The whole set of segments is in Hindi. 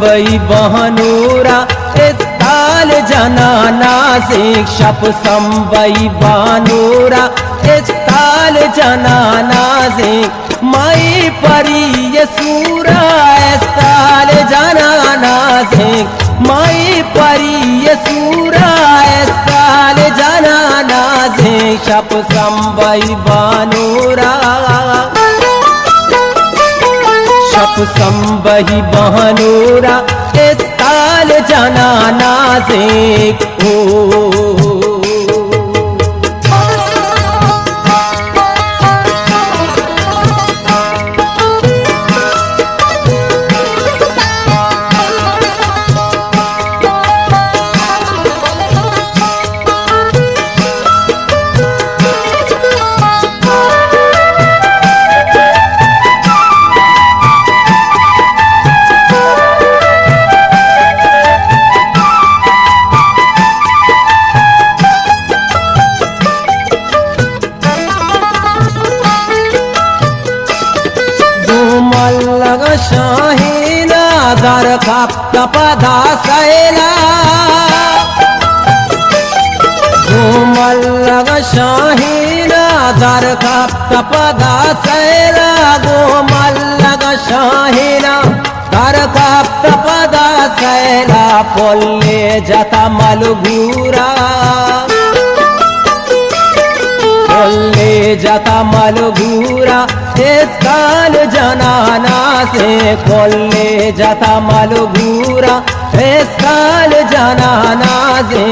संबई बहनूरा इस्ताल जनाना से शप संबई बहनूरा इस्ताल जनाना से माई परी ये सूरा इस्ताल जनाना से माई परी ये सूरा इस्ताल जनाना से शप संबई बहनूरा शप संबई बहनूरा इस्ताल जनाना से शाहीना दर कपदा सैला गोमल शाहीना दर कपदा सैला गोमल शाहीना दर कपदा सैला पोले जता मलगूरा पोले जता मलगूरा इस्ताल जनाना से कोल्ले जाता मलगूरा इस्ताल जनाना से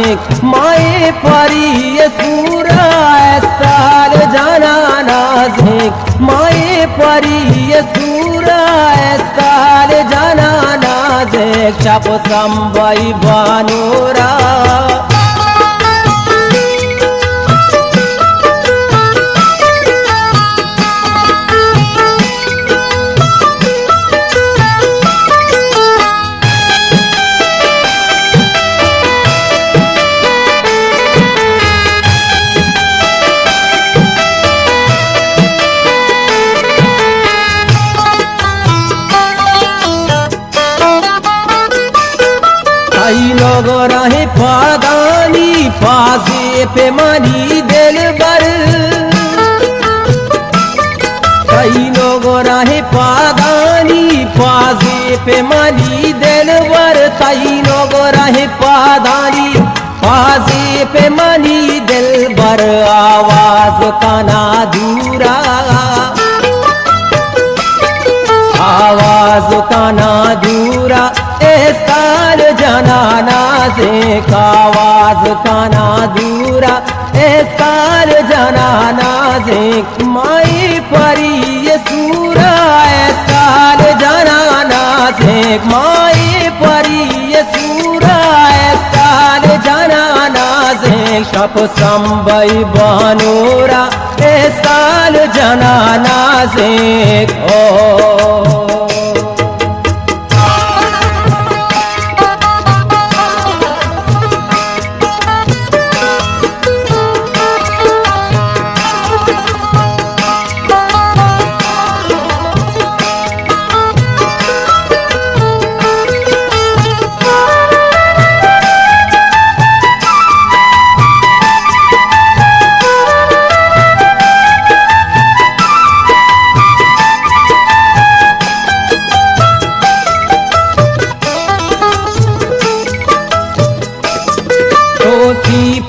माए परी ये सूरा इस्ताल जनाना से माए परी ये सूरा इस्ताल जनाना से शप संबई बहनूरा रहे पादानी पासे पे मनी दिल बर कई लोग रहे पादानी पासे पे मनी दिल बर कई लोग रहे पादानी पासे पे मनी दिल बर आवाज काना दूरा आवाज काना दूरा इस्ताल जनाना से आवाज काना दूरा इस्ताल जनाना से माई परी ये सूरा इस्ताल जनाना से माई परी ये सूरा इस्ताल जनाना से शप संबई बहनूरा इस्ताल जनाना से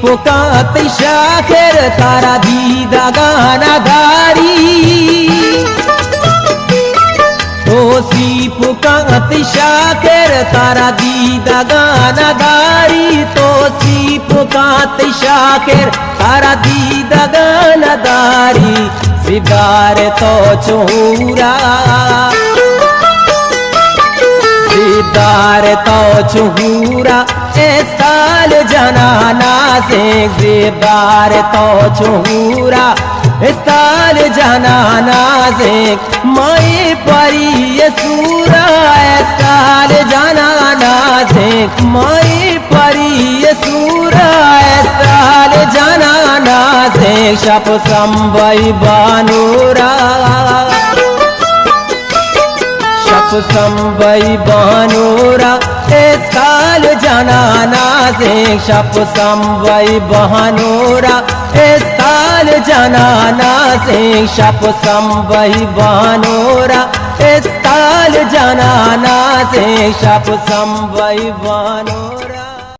पुकात शाखेर तारा दीदा गाना दारी तोसी पुकात शाखेर तारा दीदा गाना दारी तोसी पुकात शाखेर तारा दीदा गाना दारी सिदार तो चूरा सिदार तो चूरा इस्ताल जनाना से जिदार तो चूरा इस्ताल जनाना से माई परी ये सूरा इस्ताल जनाना से माई परी ये सूरा इस्ताल जनाना से शप संबई बहनूरा शप संबई बहनोरा साल जनाना से शप संबई बहनोरा साल जनाना से शप संबई बहनोरा साल जनाना से शप संबई बहनोरा।